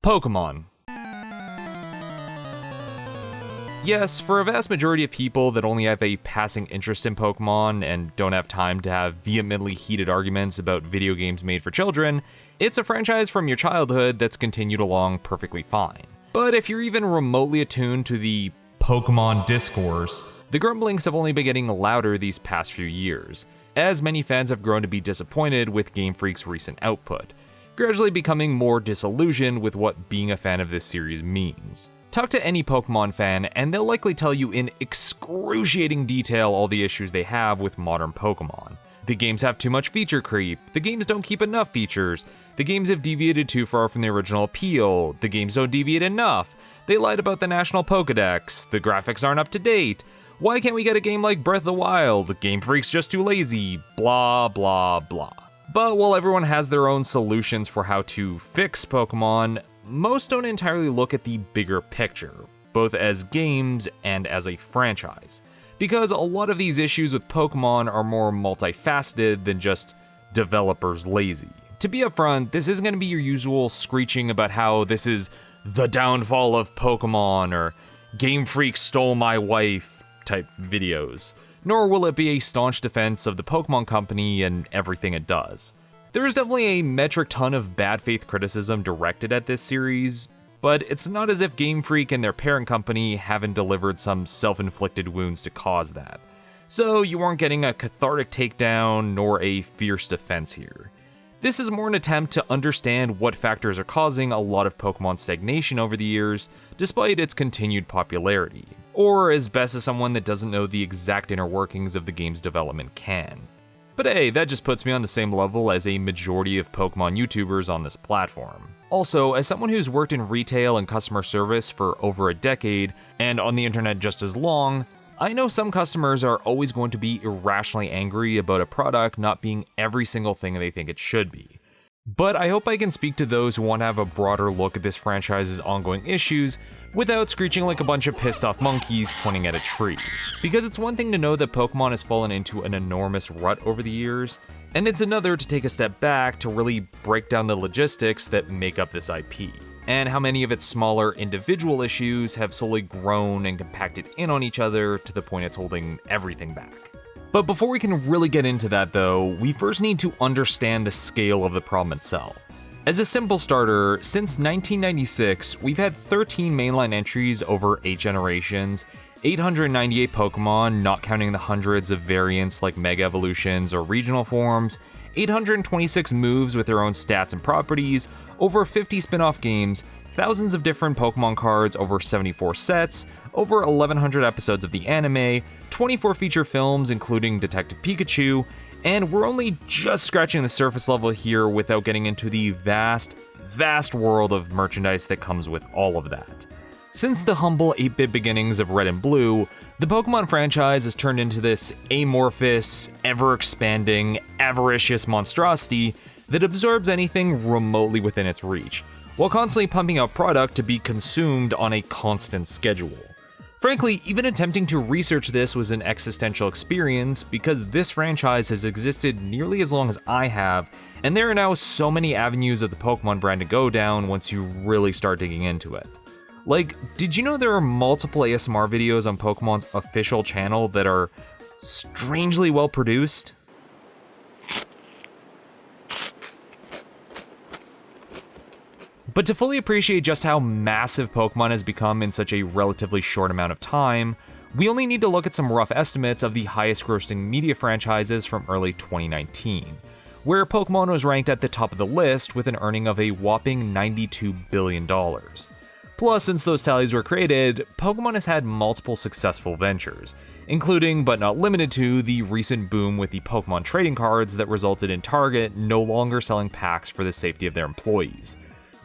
Pokémon. Yes, for a vast majority of people that only have a passing interest in Pokémon and don't have time to have vehemently heated arguments about video games made for children, it's a franchise from your childhood that's continued along perfectly fine. But if you're even remotely attuned to the Pokémon discourse, the grumblings have only been getting louder these past few years, as many fans have grown to be disappointed with Game Freak's recent output, gradually becoming more disillusioned with what being a fan of this series means. Talk to any Pokémon fan and they'll likely tell you in excruciating detail all the issues they have with modern Pokémon. The games have too much feature creep, the games don't keep enough features, the games have deviated too far from the original appeal, the games don't deviate enough, they lied about the National Pokédex, the graphics aren't up to date, why can't we get a game like Breath of the Wild, Game Freak's just too lazy, blah blah blah. But while everyone has their own solutions for how to fix Pokémon, most don't entirely look at the bigger picture, both as games and as a franchise, because a lot of these issues with Pokémon are more multifaceted than just developers lazy. To be upfront, this isn't going to be your usual screeching about how this is the downfall of Pokémon or Game Freak stole my wife type videos, nor will it be a staunch defense of the Pokémon company and everything it does. There is definitely a metric ton of bad faith criticism directed at this series, but it's not as if Game Freak and their parent company haven't delivered some self-inflicted wounds to cause that. So you aren't getting a cathartic takedown nor a fierce defense here. This is more an attempt to understand what factors are causing a lot of Pokémon stagnation over the years, despite its continued popularity, or as best as someone that doesn't know the exact inner workings of the game's development can. But hey, that just puts me on the same level as a majority of Pokémon YouTubers on this platform. Also, as someone who's worked in retail and customer service for over a decade, and on the internet just as long, I know some customers are always going to be irrationally angry about a product not being every single thing they think it should be. But I hope I can speak to those who want to have a broader look at this franchise's ongoing issues without screeching like a bunch of pissed off monkeys pointing at a tree. Because it's one thing to know that Pokémon has fallen into an enormous rut over the years, and it's another to take a step back to really break down the logistics that make up this IP, and how many of its smaller individual issues have slowly grown and compacted in on each other to the point it's holding everything back. But before we can really get into that though, we first need to understand the scale of the problem itself. As a simple starter, since 1996, we've had 13 mainline entries over 8 generations, 898 Pokémon, not counting the hundreds of variants like Mega Evolutions or regional forms, 826 moves with their own stats and properties, over 50 spin-off games, thousands of different Pokémon cards, over 74 sets, over 1100 episodes of the anime, 24 feature films including Detective Pikachu, and we're only just scratching the surface level here without getting into the vast world of merchandise that comes with all of that. Since the humble 8-bit beginnings of Red and Blue, the Pokémon franchise has turned into this amorphous, ever-expanding, avaricious monstrosity that absorbs anything remotely within its reach, while constantly pumping out product to be consumed on a constant schedule. Frankly, even attempting to research this was an existential experience because this franchise has existed nearly as long as I have, and there are now so many avenues of the Pokémon brand to go down once you really start digging into it. Like, did you know there are multiple ASMR videos on Pokémon's official channel that are strangely well produced? But to fully appreciate just how massive Pokémon has become in such a relatively short amount of time, we only need to look at some rough estimates of the highest grossing media franchises from early 2019, where Pokémon was ranked at the top of the list with an earning of a whopping $92 billion. Plus, since those tallies were created, Pokémon has had multiple successful ventures, including but not limited to the recent boom with the Pokémon trading cards that resulted in Target no longer selling packs for the safety of their employees.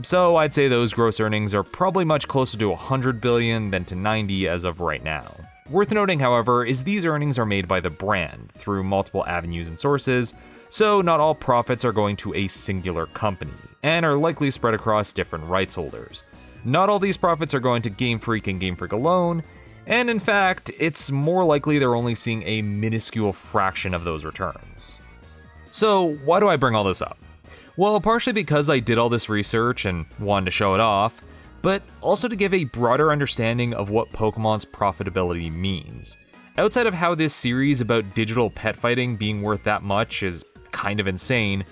So I'd say those gross earnings are probably much closer to 100 billion than to 90 as of right now. Worth noting, however, is these earnings are made by the brand through multiple avenues and sources, so not all profits are going to a singular company, and are likely spread across different rights holders. Not all these profits are going to Game Freak and Game Freak alone, and in fact, it's more likely they're only seeing a minuscule fraction of those returns. So why do I bring all this up? Well, partially because I did all this research and wanted to show it off, but also to give a broader understanding of what Pokemon's profitability means. Outside of how this series about digital pet fighting being worth that much is kind of insane,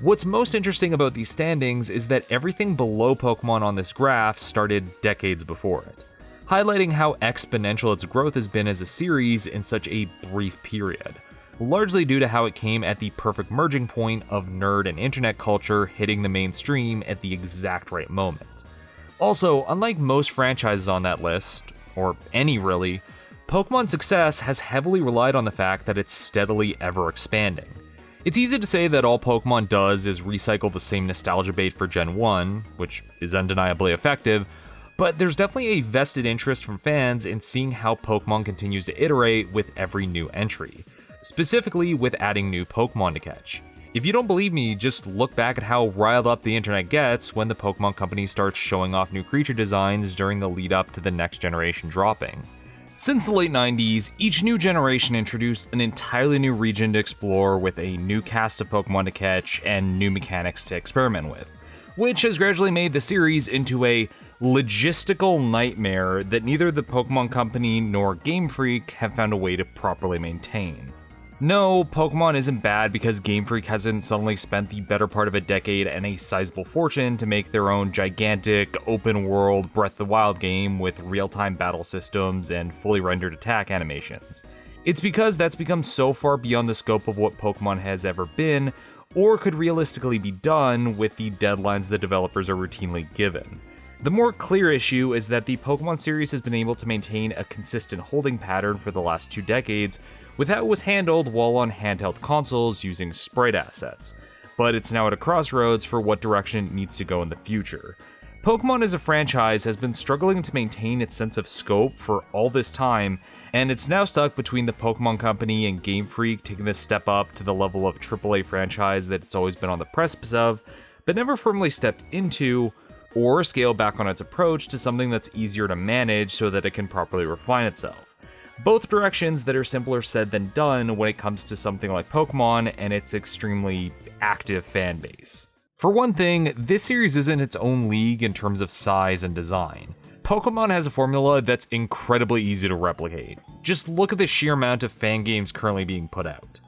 what's most interesting about these standings is that everything below Pokemon on this graph started decades before it, highlighting how exponential its growth has been as a series in such a brief period, largely due to how it came at the perfect merging point of nerd and internet culture hitting the mainstream at the exact right moment. Also, unlike most franchises on that list, or any really, Pokemon's success has heavily relied on the fact that it's steadily ever expanding. It's easy to say that all Pokemon does is recycle the same nostalgia bait for Gen 1, which is undeniably effective, but there's definitely a vested interest from fans in seeing how Pokemon continues to iterate with every new entry, specifically with adding new Pokemon to catch. If you don't believe me, just look back at how riled up the internet gets when the Pokemon company starts showing off new creature designs during the lead up to the next generation dropping. Since the late 90s, each new generation introduced an entirely new region to explore with a new cast of Pokemon to catch and new mechanics to experiment with, which has gradually made the series into a logistical nightmare that neither the Pokemon Company nor Game Freak have found a way to properly maintain. No, Pokemon isn't bad because Game Freak hasn't suddenly spent the better part of a decade and a sizable fortune to make their own gigantic, open-world Breath of the Wild game with real-time battle systems and fully rendered attack animations. It's because that's become so far beyond the scope of what Pokemon has ever been, or could realistically be done with the deadlines the developers are routinely given. The more clear issue is that the Pokemon series has been able to maintain a consistent holding pattern for the last 2 decades with how it was handled while on handheld consoles using sprite assets, but it's now at a crossroads for what direction it needs to go in the future. Pokemon as a franchise has been struggling to maintain its sense of scope for all this time, and it's now stuck between the Pokemon Company and Game Freak taking this step up to the level of AAA franchise that it's always been on the precipice of, but never firmly stepped into, or scale back on its approach to something that's easier to manage so that it can properly refine itself. Both directions that are simpler said than done when it comes to something like Pokemon and its extremely active fan base. For one thing, this series isn't its own league in terms of size and design. Pokemon has a formula that's incredibly easy to replicate. Just look at the sheer amount of fan games currently being put out.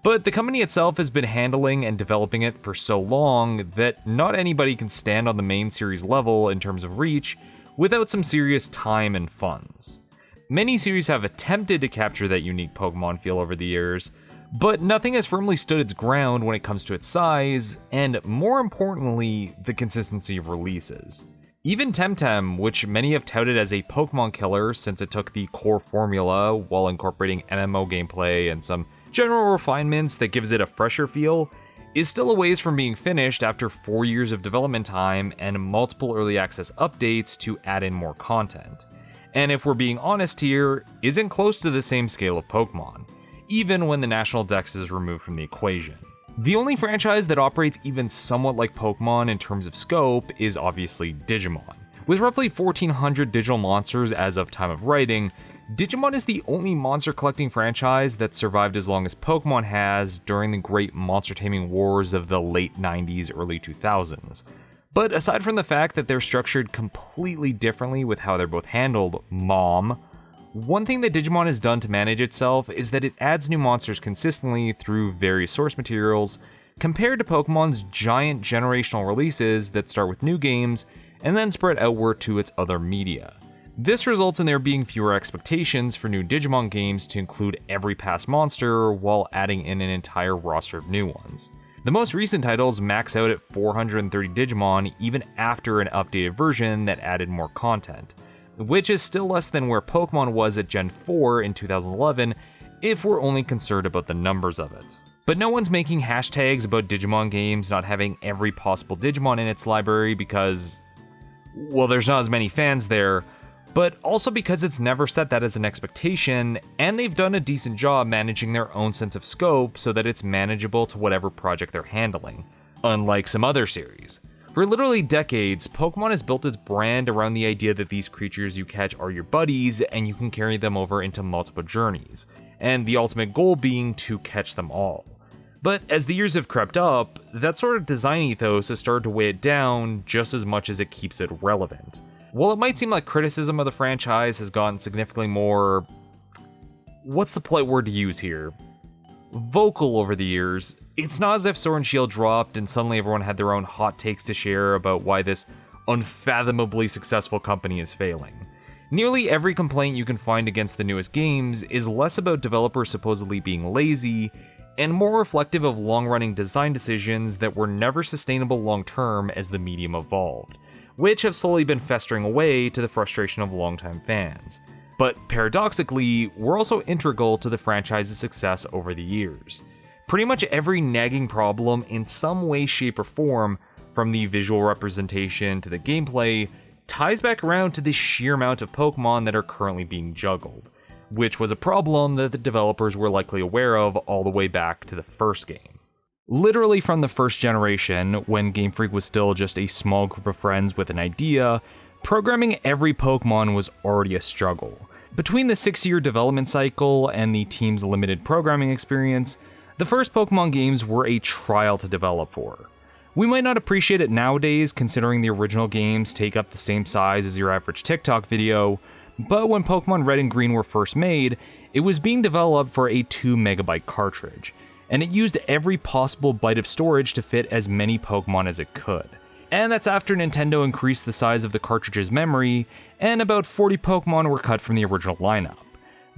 But the company itself has been handling and developing it for so long that not anybody can stand on the main series level in terms of reach without some serious time and funds. Many series have attempted to capture that unique Pokemon feel over the years, but nothing has firmly stood its ground when it comes to its size, and more importantly, the consistency of releases. Even Temtem, which many have touted as a Pokemon killer since it took the core formula while incorporating MMO gameplay and some general refinements that gives it a fresher feel, is still a ways from being finished after 4 years of development time and multiple early access updates to add in more content. And if we're being honest here, isn't close to the same scale of Pokemon, even when the National Dex is removed from the equation. The only franchise that operates even somewhat like Pokemon in terms of scope is obviously Digimon. With roughly 1,400 digital monsters as of time of writing, Digimon is the only monster collecting franchise that survived as long as Pokemon has during the great monster taming wars of the late 90s, early 2000s. But aside from the fact that they're structured completely differently with how they're both handled, one thing that Digimon has done to manage itself is that it adds new monsters consistently through various source materials, compared to Pokemon's giant generational releases that start with new games and then spread outward to its other media. This results in there being fewer expectations for new Digimon games to include every past monster while adding in an entire roster of new ones. The most recent titles max out at 430 Digimon even after an updated version that added more content, which is still less than where Pokemon was at Gen 4 in 2011 if we're only concerned about the numbers of it. But no one's making hashtags about Digimon games not having every possible Digimon in its library because, well, there's not as many fans there, but also because it's never set that as an expectation, and they've done a decent job managing their own sense of scope so that it's manageable to whatever project they're handling, unlike some other series. For literally decades, Pokemon has built its brand around the idea that these creatures you catch are your buddies and you can carry them over into multiple journeys, and the ultimate goal being to catch them all. But as the years have crept up, that sort of design ethos has started to weigh it down just as much as it keeps it relevant. While it might seem like criticism of the franchise has gotten significantly more... what's the polite word to use here? Vocal over the years, it's not as if Sword and Shield dropped and suddenly everyone had their own hot takes to share about why this unfathomably successful company is failing. Nearly every complaint you can find against the newest games is less about developers supposedly being lazy and more reflective of long-running design decisions that were never sustainable long-term as the medium evolved, which have slowly been festering away to the frustration of longtime fans. But paradoxically, were also integral to the franchise's success over the years. Pretty much every nagging problem in some way, shape, or form, from the visual representation to the gameplay, ties back around to the sheer amount of Pokémon that are currently being juggled, which was a problem that the developers were likely aware of all the way back to the first game. Literally from the first generation, when Game Freak was still just a small group of friends with an idea, programming every Pokémon was already a struggle. Between the 6-year development cycle and the team's limited programming experience, the first Pokémon games were a trial to develop for. We might not appreciate it nowadays considering the original games take up the same size as your average TikTok video, but when Pokémon Red and Green were first made, it was being developed for a 2 MB cartridge, and it used every possible byte of storage to fit as many Pokémon as it could. And that's after Nintendo increased the size of the cartridge's memory, and about 40 Pokémon were cut from the original lineup.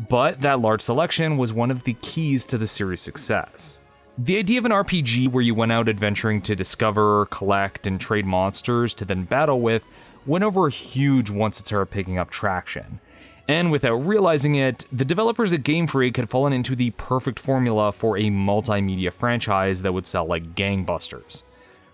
But that large selection was one of the keys to the series' success. The idea of an RPG where you went out adventuring to discover, collect, and trade monsters to then battle with went over huge once it started picking up traction. And without realizing it, the developers at Game Freak had fallen into the perfect formula for a multimedia franchise that would sell like gangbusters.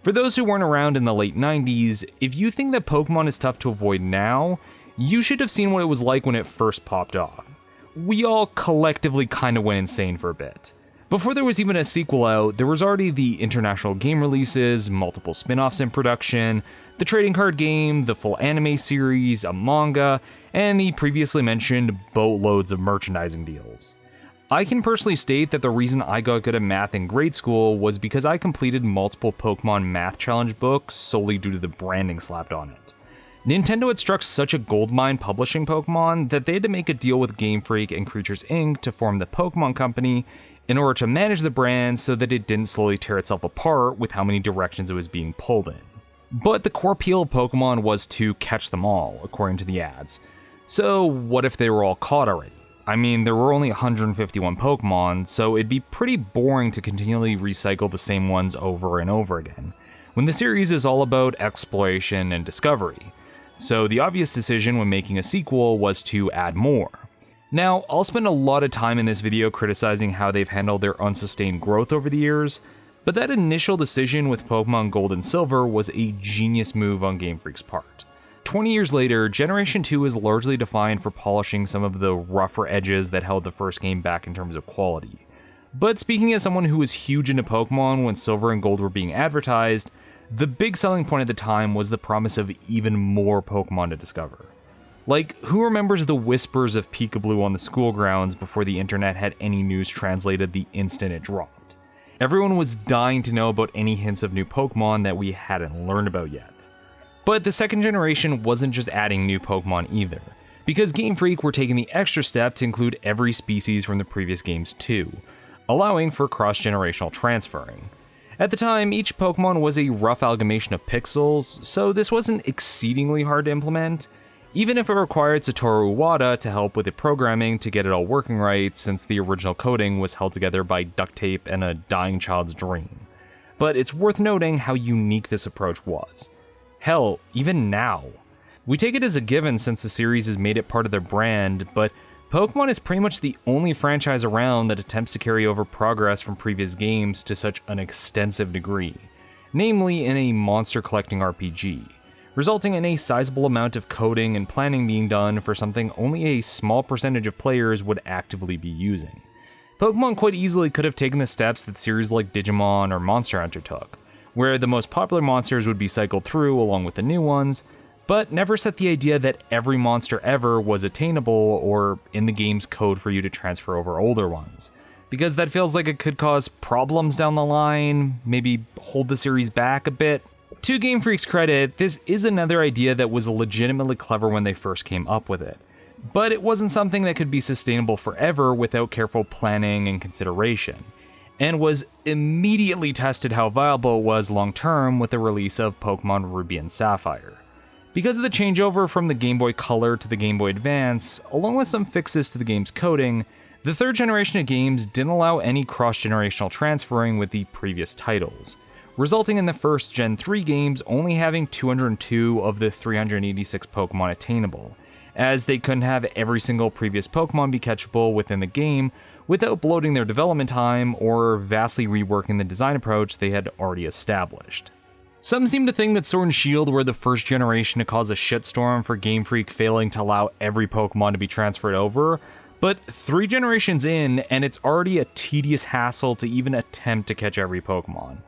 For those who weren't around in the late 90s, if you think that Pokémon is tough to avoid now, you should have seen what it was like when it first popped off. We all collectively kinda went insane for a bit. Before there was even a sequel out, there was already the international game releases, multiple spin-offs in production, the trading card game, the full anime series, a manga, and the previously mentioned boatloads of merchandising deals. I can personally state that the reason I got good at math in grade school was because I completed multiple Pokémon Math Challenge books solely due to the branding slapped on it. Nintendo had struck such a goldmine publishing Pokémon that they had to make a deal with Game Freak and Creatures Inc. to form the Pokémon Company in order to manage the brand so that it didn't slowly tear itself apart with how many directions it was being pulled in. But the core appeal of Pokémon was to catch them all, according to the ads. So what if they were all caught already? I mean, there were only 151 Pokémon, so it'd be pretty boring to continually recycle the same ones over and over again, when the series is all about exploration and discovery. So the obvious decision when making a sequel was to add more. Now, I'll spend a lot of time in this video criticizing how they've handled their unsustained growth over the years, but that initial decision with Pokémon Gold and Silver was a genius move on Game Freak's part. 20 years later, Generation 2 is largely defined for polishing some of the rougher edges that held the first game back in terms of quality. But speaking as someone who was huge into Pokémon when Silver and Gold were being advertised, the big selling point at the time was the promise of even more Pokémon to discover. Like, who remembers the whispers of Peekaboo on the school grounds before the internet had any news translated the instant it dropped? Everyone was dying to know about any hints of new Pokémon that we hadn't learned about yet. But the second generation wasn't just adding new Pokémon either, because Game Freak were taking the extra step to include every species from the previous games too, allowing for cross-generational transferring. At the time, each Pokémon was a rough amalgamation of pixels, so this wasn't exceedingly hard to implement, even if it required Satoru Iwata to help with the programming to get it all working right, since the original coding was held together by duct tape and a dying child's dream. But it's worth noting how unique this approach was. Hell, even now. We take it as a given since the series has made it part of their brand, but Pokémon is pretty much the only franchise around that attempts to carry over progress from previous games to such an extensive degree, namely in a monster collecting RPG, resulting in a sizable amount of coding and planning being done for something only a small percentage of players would actively be using. Pokémon quite easily could have taken the steps that series like Digimon or Monster Hunter took, where the most popular monsters would be cycled through along with the new ones, but never set the idea that every monster ever was attainable or in the game's code for you to transfer over older ones, because that feels like it could cause problems down the line, maybe hold the series back a bit. To Game Freak's credit, this is another idea that was legitimately clever when they first came up with it. But it wasn't something that could be sustainable forever without careful planning and consideration, and was immediately tested how viable it was long-term with the release of Pokémon Ruby and Sapphire. Because of the changeover from the Game Boy Color to the Game Boy Advance, along with some fixes to the game's coding, the third generation of games didn't allow any cross-generational transferring with the previous titles, resulting in the first Gen 3 games only having 202 of the 386 Pokémon attainable, as they couldn't have every single previous Pokémon be catchable within the game without bloating their development time or vastly reworking the design approach they had already established. Some seem to think that Sword and Shield were the first generation to cause a shitstorm for Game Freak failing to allow every Pokémon to be transferred over, but 3 generations in, and it's already a tedious hassle to even attempt to catch every Pokémon.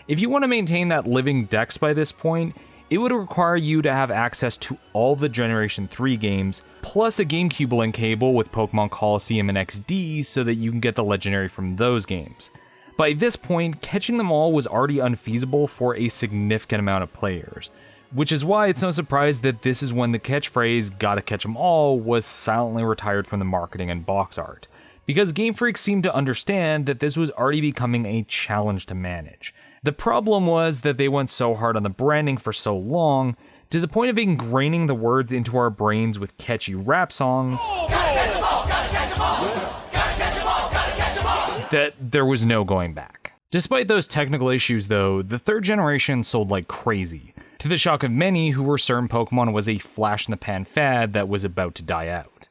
If you want to maintain that living dex by this point, it would require you to have access to all the Generation 3 games, plus a GameCube link cable with Pokémon Colosseum and XD so that you can get the legendary from those games. By this point, catching them all was already unfeasible for a significant amount of players, which is why it's no surprise that this is when the catchphrase "gotta catch 'em all" was silently retired from the marketing and box art, because Game Freak seemed to understand that this was already becoming a challenge to manage. The problem was that they went so hard on the branding for so long, to the point of ingraining the words into our brains with catchy rap songs, that there was no going back. Despite those technical issues though, the third generation sold like crazy, to the shock of many who were certain Pokemon was a flash-in-the-pan fad that was about to die out.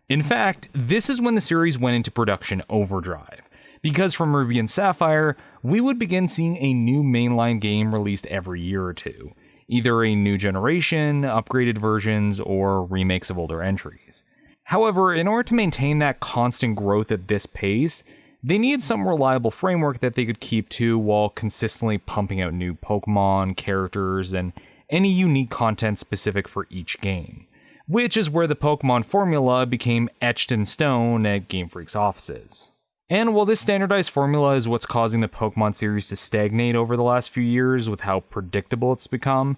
In fact, this is when the series went into production overdrive, because from Ruby and Sapphire, we would begin seeing a new mainline game released every year or two, either a new generation, upgraded versions, or remakes of older entries. However, in order to maintain that constant growth at this pace, they needed some reliable framework that they could keep to while consistently pumping out new Pokemon, characters, and any unique content specific for each game, which is where the Pokemon formula became etched in stone at Game Freak's offices. And while this standardized formula is what's causing the Pokemon series to stagnate over the last few years with how predictable it's become,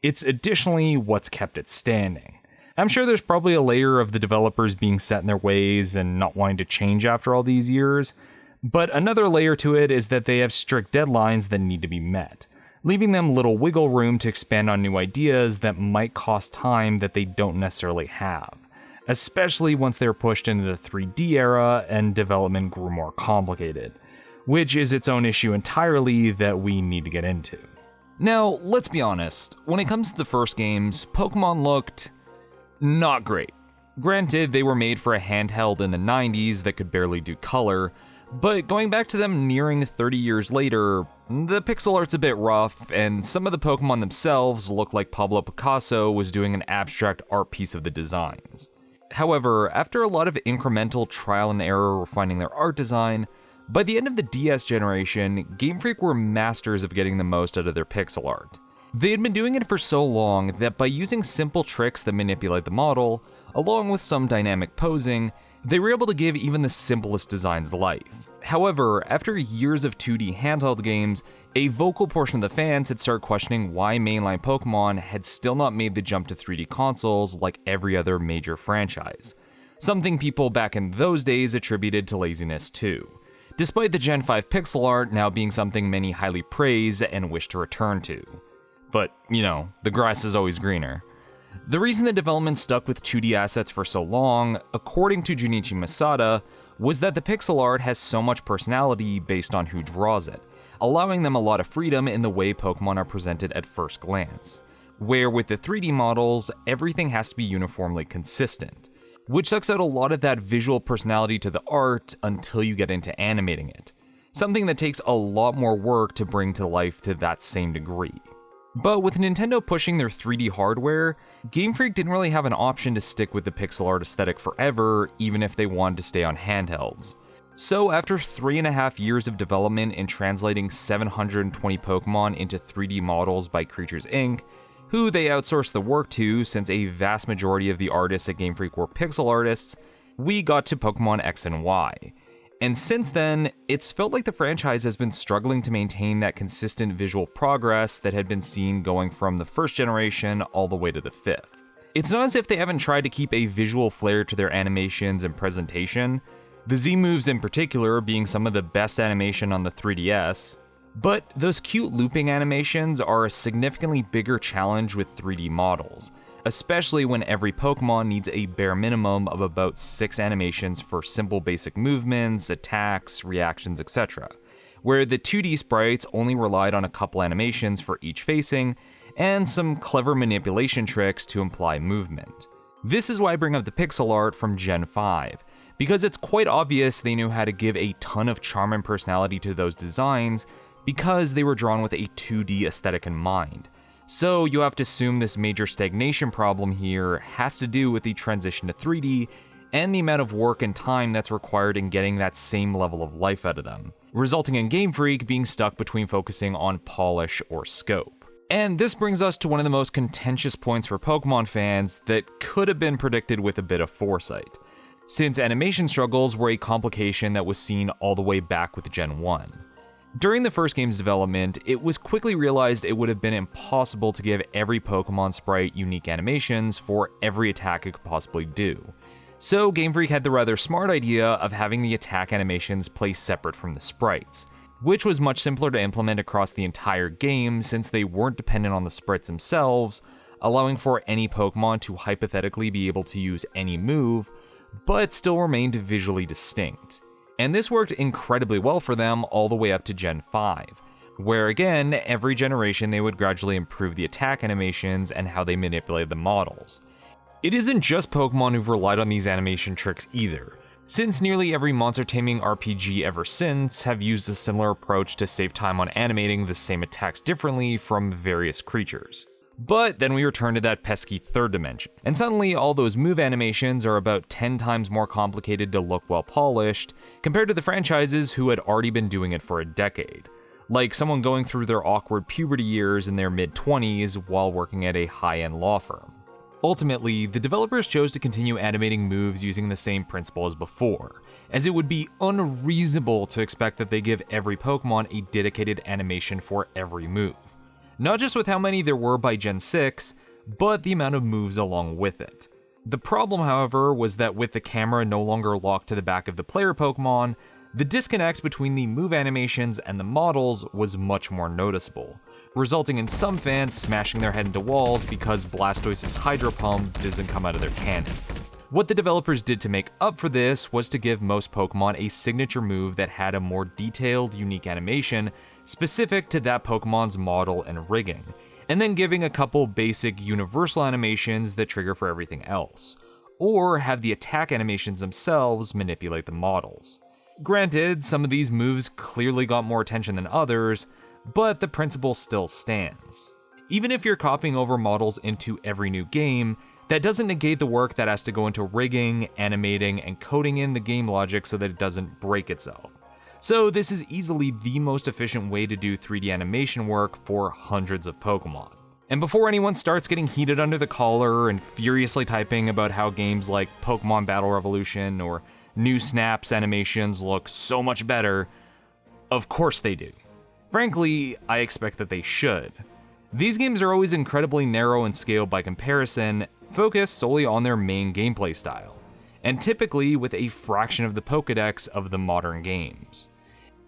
it's additionally what's kept it standing. I'm sure there's probably a layer of the developers being set in their ways and not wanting to change after all these years, but another layer to it is that they have strict deadlines that need to be met, leaving them little wiggle room to expand on new ideas that might cost time that they don't necessarily have, especially once they were pushed into the 3D era and development grew more complicated, which is its own issue entirely that we need to get into. Now, let's be honest, when it comes to the first games, Pokemon looked not great. Granted, they were made for a handheld in the 90s that could barely do color, but going back to them nearing 30 years later, the pixel art's a bit rough, and some of the Pokemon themselves look like Pablo Picasso was doing an abstract art piece of the designs. However, after a lot of incremental trial and error refining their art design, by the end of the DS generation, Game Freak were masters of getting the most out of their pixel art. They had been doing it for so long that by using simple tricks that manipulate the model, along with some dynamic posing, they were able to give even the simplest designs life. However, after years of 2D handheld games, a vocal portion of the fans had started questioning why mainline Pokémon had still not made the jump to 3D consoles like every other major franchise, something people back in those days attributed to laziness too, despite the Gen 5 pixel art now being something many highly praise and wish to return to. But, the grass is always greener. The reason the development stuck with 2D assets for so long, according to Junichi Masada, was that the pixel art has so much personality based on who draws it, allowing them a lot of freedom in the way Pokemon are presented at first glance, where with the 3D models, everything has to be uniformly consistent, which sucks out a lot of that visual personality to the art until you get into animating it, something that takes a lot more work to bring to life to that same degree. But with Nintendo pushing their 3D hardware, Game Freak didn't really have an option to stick with the pixel art aesthetic forever, even if they wanted to stay on handhelds. So after 3.5 years of development and translating 720 Pokemon into 3D models by Creatures Inc., who they outsourced the work to since a vast majority of the artists at Game Freak were pixel artists, we got to Pokemon X and Y. And since then, it's felt like the franchise has been struggling to maintain that consistent visual progress that had been seen going from the first generation all the way to the fifth. It's not as if they haven't tried to keep a visual flair to their animations and presentation, the Z moves in particular being some of the best animation on the 3DS, but those cute looping animations are a significantly bigger challenge with 3D models, especially when every Pokemon needs a bare minimum of about 6 animations for simple basic movements, attacks, reactions, etc., where the 2D sprites only relied on a couple animations for each facing, and some clever manipulation tricks to imply movement. This is why I bring up the pixel art from Gen 5, because it's quite obvious they knew how to give a ton of charm and personality to those designs because they were drawn with a 2D aesthetic in mind. So you have to assume this major stagnation problem here has to do with the transition to 3D and the amount of work and time that's required in getting that same level of life out of them, resulting in Game Freak being stuck between focusing on polish or scope. And this brings us to one of the most contentious points for Pokemon fans that could have been predicted with a bit of foresight, since animation struggles were a complication that was seen all the way back with Gen 1. During the first game's development, it was quickly realized it would have been impossible to give every Pokemon sprite unique animations for every attack it could possibly do. So Game Freak had the rather smart idea of having the attack animations placed separate from the sprites, which was much simpler to implement across the entire game since they weren't dependent on the sprites themselves, allowing for any Pokemon to hypothetically be able to use any move, but still remained visually distinct. And this worked incredibly well for them all the way up to Gen 5, where again, every generation they would gradually improve the attack animations and how they manipulated the models. It isn't just Pokemon who've relied on these animation tricks either, since nearly every monster taming RPG ever since have used a similar approach to save time on animating the same attacks differently from various creatures. But then we return to that pesky third dimension, and suddenly all those move animations are about 10 times more complicated to look well polished compared to the franchises who had already been doing it for a decade, like someone going through their awkward puberty years in their mid-20s while working at a high-end law firm. Ultimately, the developers chose to continue animating moves using the same principle as before, as it would be unreasonable to expect that they give every Pokemon a dedicated animation for every move. Not just with how many there were by Gen 6, but the amount of moves along with it. The problem, however, was that with the camera no longer locked to the back of the player Pokemon, the disconnect between the move animations and the models was much more noticeable, resulting in some fans smashing their head into walls because Blastoise's Hydro Pump doesn't come out of their cannons. What the developers did to make up for this was to give most Pokemon a signature move that had a more detailed, unique animation specific to that Pokemon's model and rigging, and then giving a couple basic universal animations that trigger for everything else, or have the attack animations themselves manipulate the models. Granted, some of these moves clearly got more attention than others, but the principle still stands. Even if you're copying over models into every new game, that doesn't negate the work that has to go into rigging, animating, and coding in the game logic so that it doesn't break itself. So this is easily the most efficient way to do 3D animation work for hundreds of Pokemon. And before anyone starts getting heated under the collar and furiously typing about how games like Pokemon Battle Revolution or New Snap's animations look so much better, of course they do. Frankly, I expect that they should. These games are always incredibly narrow in scale by comparison, focused solely on their main gameplay style, and typically with a fraction of the Pokédex of the modern games.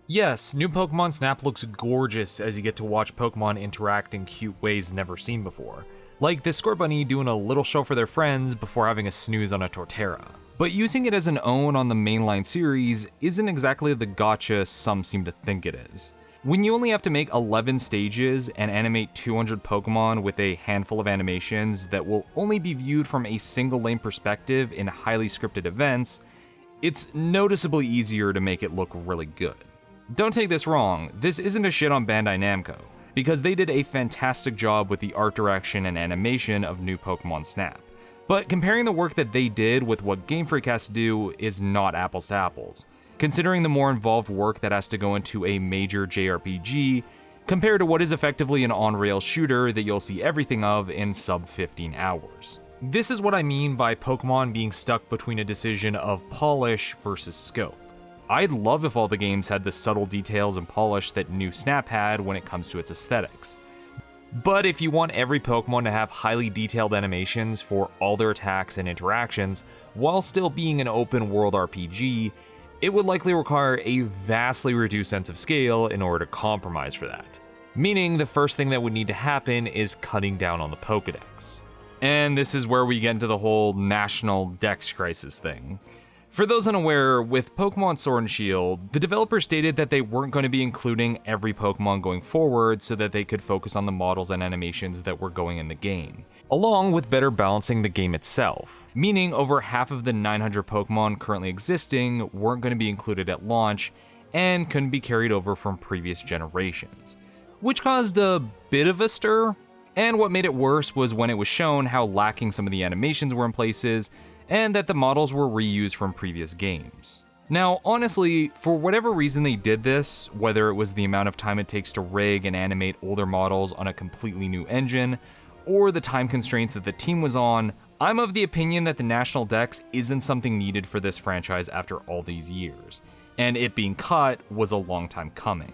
Yes, new Pokemon Snap looks gorgeous as you get to watch Pokemon interact in cute ways never seen before, like this Scorbunny doing a little show for their friends before having a snooze on a Torterra. But using it as an own on the mainline series isn't exactly the gotcha some seem to think it is. When you only have to make 11 stages and animate 200 Pokemon with a handful of animations that will only be viewed from a single lane perspective in highly scripted events, it's noticeably easier to make it look really good. Don't take this wrong, this isn't a shit on Bandai Namco, because they did a fantastic job with the art direction and animation of new Pokemon Snap. But comparing the work that they did with what Game Freak has to do is not apples to apples, considering the more involved work that has to go into a major JRPG compared to what is effectively an on-rails shooter that you'll see everything of in sub 15 hours. This is what I mean by Pokemon being stuck between a decision of polish versus scope. I'd love if all the games had the subtle details and polish that new Snap had when it comes to its aesthetics. But if you want every Pokemon to have highly detailed animations for all their attacks and interactions, while still being an open world RPG, it would likely require a vastly reduced sense of scale in order to compromise for that. Meaning the first thing that would need to happen is cutting down on the Pokedex. And this is where we get into the whole national Dex crisis thing. For those unaware, with Pokemon Sword and Shield, the developers stated that they weren't going to be including every Pokemon going forward so that they could focus on the models and animations that were going in the game, along with better balancing the game itself, meaning over half of the 900 Pokemon currently existing weren't going to be included at launch and couldn't be carried over from previous generations, which caused a bit of a stir. And what made it worse was when it was shown how lacking some of the animations were in places, and that the models were reused from previous games. Now, honestly, for whatever reason they did this, whether it was the amount of time it takes to rig and animate older models on a completely new engine, or the time constraints that the team was on, I'm of the opinion that the National Dex isn't something needed for this franchise after all these years, and it being cut was a long time coming,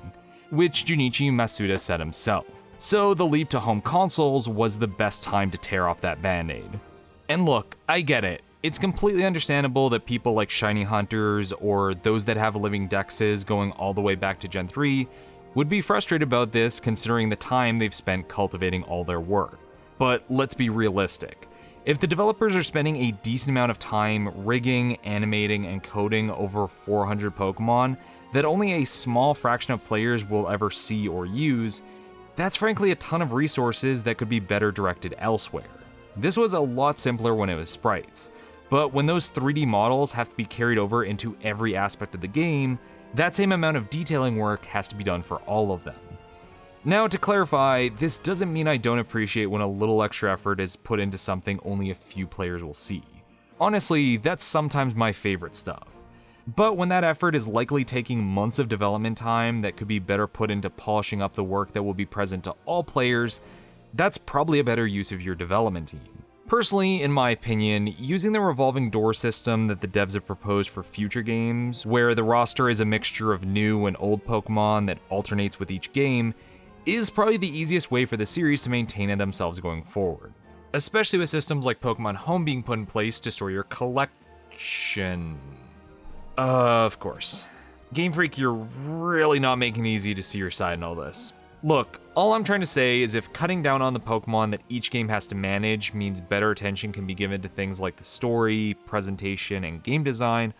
which Junichi Masuda said himself. So the leap to home consoles was the best time to tear off that band-aid. And look, I get it. It's completely understandable that people like Shiny Hunters or those that have living dexes going all the way back to Gen 3 would be frustrated about this considering the time they've spent cultivating all their work. But let's be realistic. If the developers are spending a decent amount of time rigging, animating, and coding over 400 Pokemon that only a small fraction of players will ever see or use, that's frankly a ton of resources that could be better directed elsewhere. This was a lot simpler when it was sprites. But when those 3D models have to be carried over into every aspect of the game, that same amount of detailing work has to be done for all of them. Now, to clarify, this doesn't mean I don't appreciate when a little extra effort is put into something only a few players will see. Honestly, that's sometimes my favorite stuff. But when that effort is likely taking months of development time that could be better put into polishing up the work that will be present to all players, that's probably a better use of your development team. Personally, in my opinion, using the revolving door system that the devs have proposed for future games, where the roster is a mixture of new and old Pokemon that alternates with each game, is probably the easiest way for the series to maintain themselves going forward. Especially with systems like Pokemon Home being put in place to store your collection. Of course. Game Freak, you're really not making it easy to see your side in all this. Look, all I'm trying to say is if cutting down on the Pokemon that each game has to manage means better attention can be given to things like the story, presentation, and game design,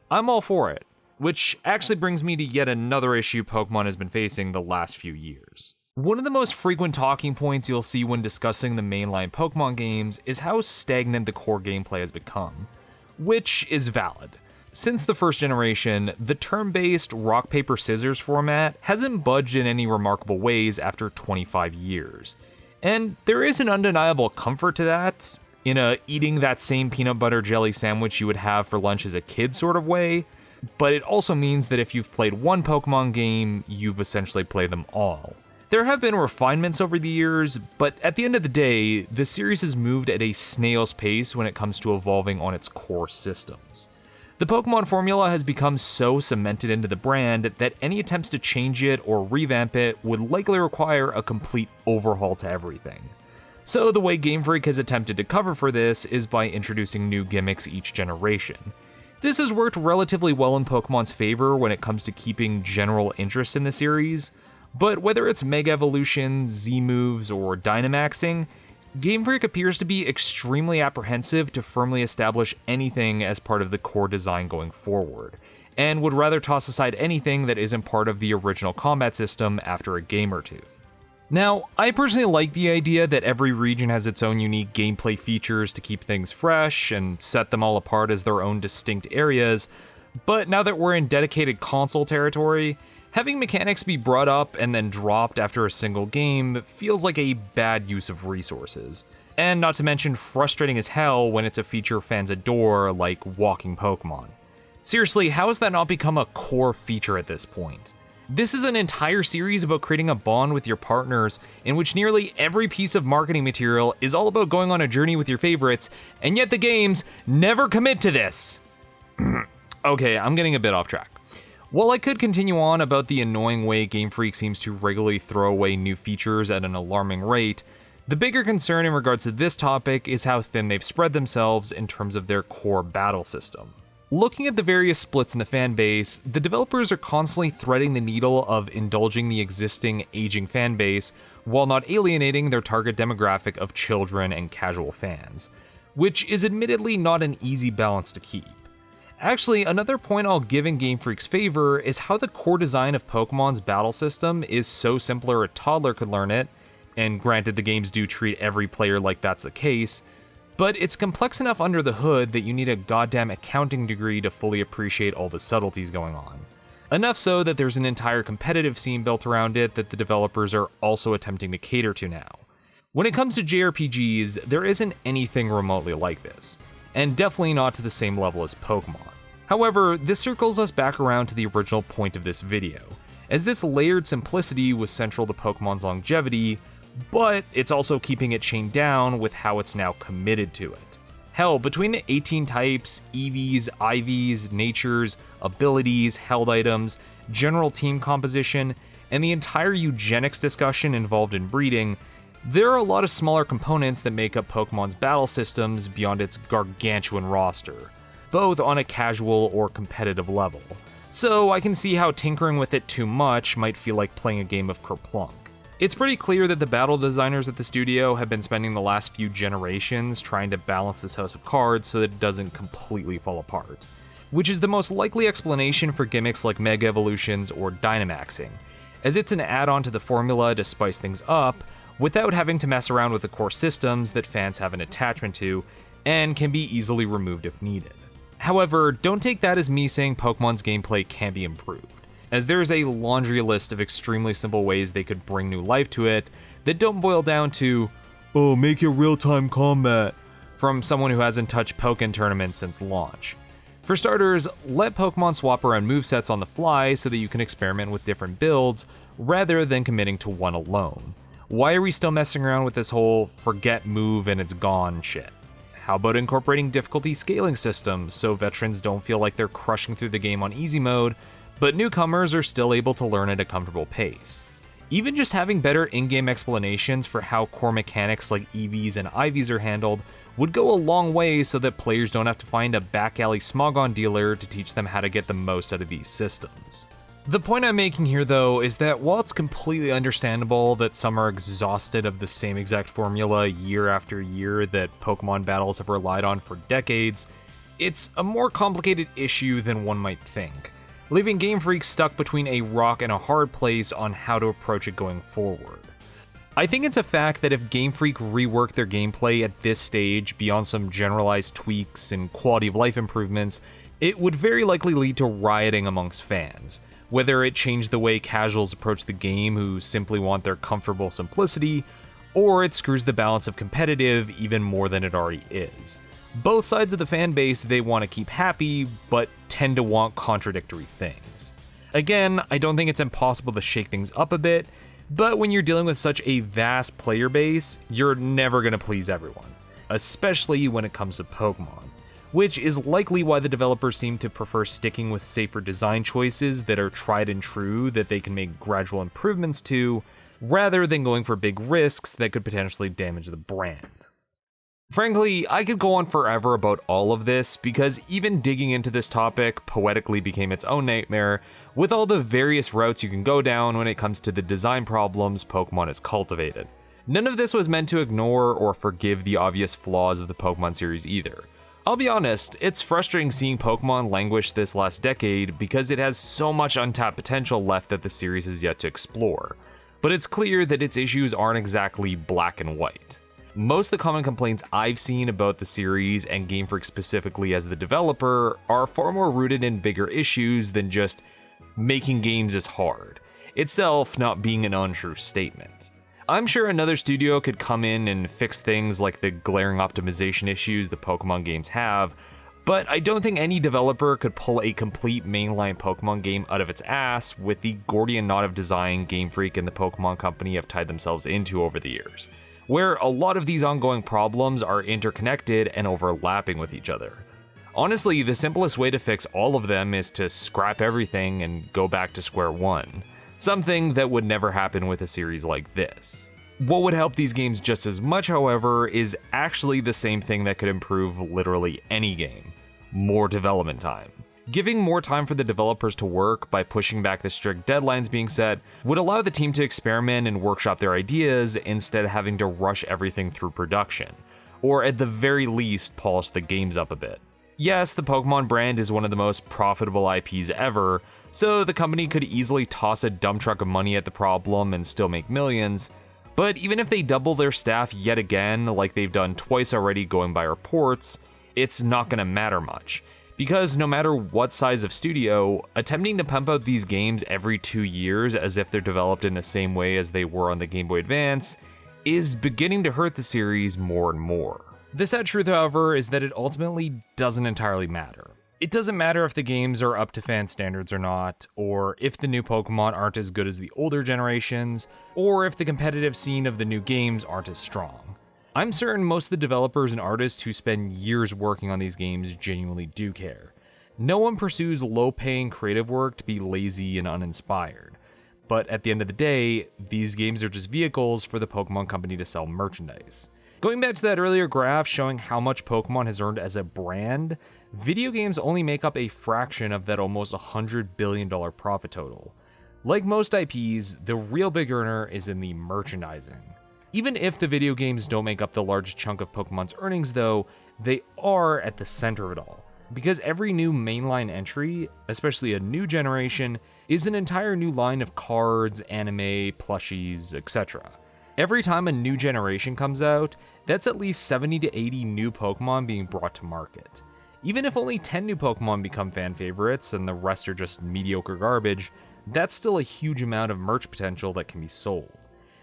I'm all for it. Which actually brings me to yet another issue Pokemon has been facing the last few years. One of the most frequent talking points you'll see when discussing the mainline Pokemon games is how stagnant the core gameplay has become, which is valid. Since the first generation, the turn-based rock-paper-scissors format hasn't budged in any remarkable ways after 25 years. And there is an undeniable comfort to that, in a eating that same peanut butter jelly sandwich you would have for lunch as a kid sort of way, but it also means that if you've played one Pokemon game, you've essentially played them all. There have been refinements over the years, but at the end of the day, the series has moved at a snail's pace when it comes to evolving on its core systems. The Pokemon formula has become so cemented into the brand that any attempts to change it or revamp it would likely require a complete overhaul to everything. So the way Game Freak has attempted to cover for this is by introducing new gimmicks each generation. This has worked relatively well in Pokemon's favor when it comes to keeping general interest in the series, but whether it's Mega Evolution, Z-moves, or Dynamaxing, Game Freak appears to be extremely apprehensive to firmly establish anything as part of the core design going forward, and would rather toss aside anything that isn't part of the original combat system after a game or two. Now, I personally like the idea that every region has its own unique gameplay features to keep things fresh and set them all apart as their own distinct areas, but now that we're in dedicated console territory, having mechanics be brought up and then dropped after a single game feels like a bad use of resources. And not to mention frustrating as hell when it's a feature fans adore, like walking Pokemon. Seriously, how has that not become a core feature at this point? This is an entire series about creating a bond with your partners, in which nearly every piece of marketing material is all about going on a journey with your favorites, and yet the games never commit to this. Okay, I'm getting a bit off track. While I could continue on about the annoying way Game Freak seems to regularly throw away new features at an alarming rate, the bigger concern in regards to this topic is how thin they've spread themselves in terms of their core battle system. Looking at the various splits in the fanbase, the developers are constantly threading the needle of indulging the existing aging fanbase while not alienating their target demographic of children and casual fans, which is admittedly not an easy balance to keep. Actually, another point I'll give in Game Freak's favor is how the core design of Pokemon's battle system is so simpler a toddler could learn it, and granted the games do treat every player like that's the case, but it's complex enough under the hood that you need a goddamn accounting degree to fully appreciate all the subtleties going on. Enough so that there's an entire competitive scene built around it that the developers are also attempting to cater to now. When it comes to JRPGs, there isn't anything remotely like this, and definitely not to the same level as Pokemon. However, this circles us back around to the original point of this video, as this layered simplicity was central to Pokemon's longevity, but it's also keeping it chained down with how it's now committed to it. Hell, between the 18 types, EVs, IVs, natures, abilities, held items, general team composition, and the entire eugenics discussion involved in breeding, there are a lot of smaller components that make up Pokemon's battle systems beyond its gargantuan roster, both on a casual or competitive level. So I can see how tinkering with it too much might feel like playing a game of Kerplunk. It's pretty clear that the battle designers at the studio have been spending the last few generations trying to balance this house of cards so that it doesn't completely fall apart, which is the most likely explanation for gimmicks like Mega Evolutions or Dynamaxing, as it's an add-on to the formula to spice things up without having to mess around with the core systems that fans have an attachment to and can be easily removed if needed. However, don't take that as me saying Pokemon's gameplay can be improved, as there is a laundry list of extremely simple ways they could bring new life to it that don't boil down to, "Oh, make it real-time combat," from someone who hasn't touched Pokken tournaments since launch. For starters, let Pokemon swap around movesets on the fly so that you can experiment with different builds rather than committing to one alone. Why are we still messing around with this whole forget move and it's gone shit? How about incorporating difficulty scaling systems so veterans don't feel like they're crushing through the game on easy mode, but newcomers are still able to learn at a comfortable pace? Even just having better in-game explanations for how core mechanics like EVs and IVs are handled would go a long way so that players don't have to find a back alley Smogon dealer to teach them how to get the most out of these systems. The point I'm making here, though, is that while it's completely understandable that some are exhausted of the same exact formula year after year that Pokemon battles have relied on for decades, it's a more complicated issue than one might think, leaving Game Freak stuck between a rock and a hard place on how to approach it going forward. I think it's a fact that if Game Freak reworked their gameplay at this stage beyond some generalized tweaks and quality of life improvements, it would very likely lead to rioting amongst fans. Whether it changed the way casuals approach the game who simply want their comfortable simplicity, or it screws the balance of competitive even more than it already is. Both sides of the fan base they want to keep happy, but tend to want contradictory things. Again, I don't think it's impossible to shake things up a bit, but when you're dealing with such a vast player base, you're never going to please everyone, especially when it comes to Pokemon, which is likely why the developers seem to prefer sticking with safer design choices that are tried and true that they can make gradual improvements to, rather than going for big risks that could potentially damage the brand. Frankly, I could go on forever about all of this, because even digging into this topic poetically became its own nightmare, with all the various routes you can go down when it comes to the design problems Pokemon has cultivated. None of this was meant to ignore or forgive the obvious flaws of the Pokemon series either. I'll be honest, it's frustrating seeing Pokemon languish this last decade because it has so much untapped potential left that the series is yet to explore, but it's clear that its issues aren't exactly black and white. Most of the common complaints I've seen about the series, and Game Freak specifically as the developer, are far more rooted in bigger issues than just making games is hard, itself not being an untrue statement. I'm sure another studio could come in and fix things like the glaring optimization issues the Pokemon games have, but I don't think any developer could pull a complete mainline Pokemon game out of its ass with the Gordian knot of design Game Freak and the Pokemon Company have tied themselves into over the years, where a lot of these ongoing problems are interconnected and overlapping with each other. Honestly, the simplest way to fix all of them is to scrap everything and go back to square one. Something that would never happen with a series like this. What would help these games just as much, however, is actually the same thing that could improve literally any game: more development time. Giving more time for the developers to work by pushing back the strict deadlines being set would allow the team to experiment and workshop their ideas instead of having to rush everything through production, or at the very least polish the games up a bit. Yes, the Pokémon brand is one of the most profitable IPs ever, so the company could easily toss a dump truck of money at the problem and still make millions, but even if they double their staff yet again, like they've done twice already going by reports, it's not gonna matter much. Because no matter what size of studio, attempting to pump out these games every 2 years as if they're developed in the same way as they were on the Game Boy Advance is beginning to hurt the series more and more. The sad truth, however, is that it ultimately doesn't entirely matter. It doesn't matter if the games are up to fan standards or not, or if the new Pokémon aren't as good as the older generations, or if the competitive scene of the new games aren't as strong. I'm certain most of the developers and artists who spend years working on these games genuinely do care. No one pursues low-paying creative work to be lazy and uninspired. But at the end of the day, these games are just vehicles for the Pokémon company to sell merchandise. Going back to that earlier graph showing how much Pokémon has earned as a brand, video games only make up a fraction of that almost $100 billion profit total. Like most IPs, the real big earner is in the merchandising. Even if the video games don't make up the largest chunk of Pokémon's earnings though, they are at the center of it all. Because every new mainline entry, especially a new generation, is an entire new line of cards, anime, plushies, etc. Every time a new generation comes out, that's at least 70 to 80 new Pokémon being brought to market. Even if only 10 new Pokémon become fan favorites and the rest are just mediocre garbage, that's still a huge amount of merch potential that can be sold.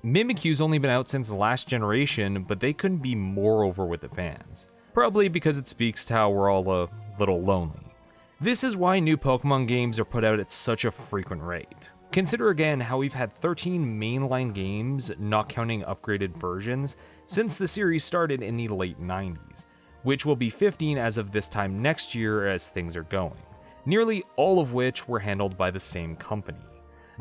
Mimikyu's only been out since last generation, but they couldn't be more over with the fans. Probably because it speaks to how we're all a little lonely. This is why new Pokémon games are put out at such a frequent rate. Consider again how we've had 13 mainline games, not counting upgraded versions, since the series started in the late 90s, which will be 15 as of this time next year as things are going, nearly all of which were handled by the same company.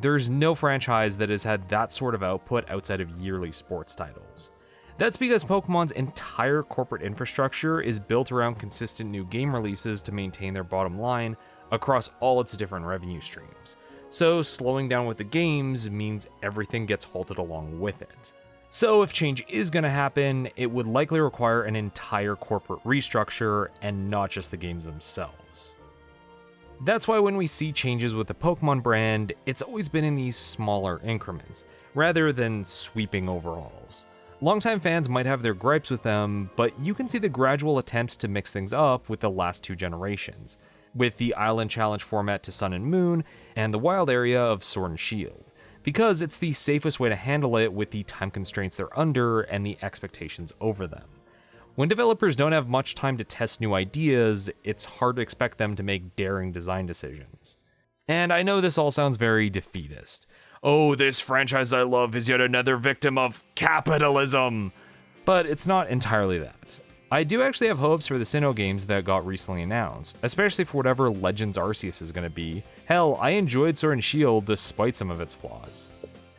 There's no franchise that has had that sort of output outside of yearly sports titles. That's because Pokemon's entire corporate infrastructure is built around consistent new game releases to maintain their bottom line across all its different revenue streams. So slowing down with the games means everything gets halted along with it. So if change is going to happen, it would likely require an entire corporate restructure and not just the games themselves. That's why when we see changes with the Pokemon brand, it's always been in these smaller increments, rather than sweeping overhauls. Longtime fans might have their gripes with them, but you can see the gradual attempts to mix things up with the last 2 generations, with the Island Challenge format to Sun and Moon, and the Wild area of Sword and Shield, because it's the safest way to handle it with the time constraints they're under and the expectations over them. When developers don't have much time to test new ideas, it's hard to expect them to make daring design decisions. And I know this all sounds very defeatist. Oh, this franchise I love is yet another victim of capitalism! But it's not entirely that. I do actually have hopes for the Sinnoh games that got recently announced, especially for whatever Legends Arceus is going to be. Hell, I enjoyed Sword and Shield despite some of its flaws.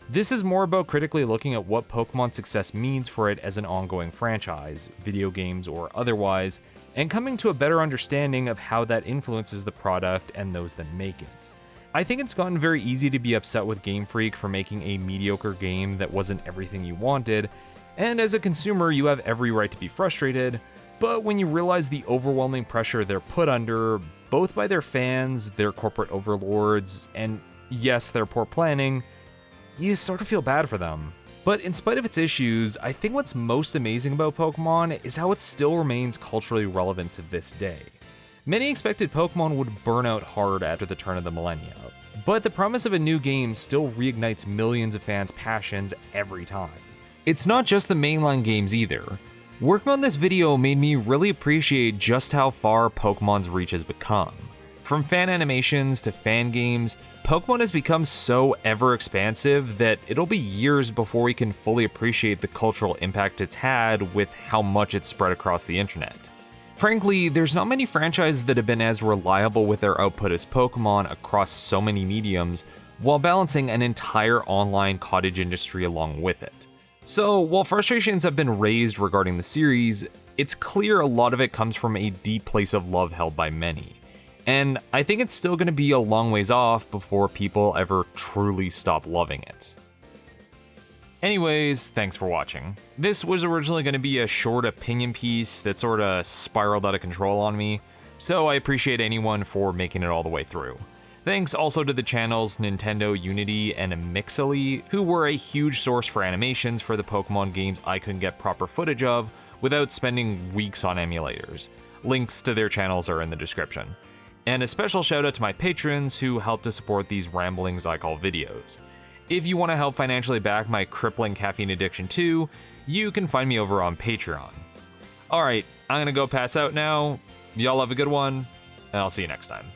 This is more about critically looking at what Pokemon's success means for it as an ongoing franchise, video games or otherwise, and coming to a better understanding of how that influences the product and those that make it. I think it's gotten very easy to be upset with Game Freak for making a mediocre game that wasn't everything you wanted, and as a consumer you have every right to be frustrated, but when you realize the overwhelming pressure they're put under, both by their fans, their corporate overlords, and yes, their poor planning, you sort of feel bad for them. But in spite of its issues, I think what's most amazing about Pokemon is how it still remains culturally relevant to this day. Many expected Pokemon would burn out hard after the turn of the millennia, but the promise of a new game still reignites millions of fans' passions every time. It's not just the mainline games either. Working on this video made me really appreciate just how far Pokemon's reach has become. From fan animations to fan games, Pokemon has become so ever-expansive that it'll be years before we can fully appreciate the cultural impact it's had with how much it's spread across the internet. Frankly, there's not many franchises that have been as reliable with their output as Pokémon across so many mediums, while balancing an entire online cottage industry along with it. So, while frustrations have been raised regarding the series, it's clear a lot of it comes from a deep place of love held by many. And I think it's still going to be a long ways off before people ever truly stop loving it. Anyways, thanks for watching. This was originally going to be a short opinion piece that sorta spiraled out of control on me, so I appreciate anyone for making it all the way through. Thanks also to the channels Nintendo Unity and Mixily, who were a huge source for animations for the Pokemon games I couldn't get proper footage of without spending weeks on emulators. Links to their channels are in the description. And a special shout out to my patrons who help to support these ramblings I call videos. If you want to help financially back my crippling caffeine addiction too, you can find me over on Patreon. Alright, I'm gonna go pass out now. Y'all have a good one, and I'll see you next time.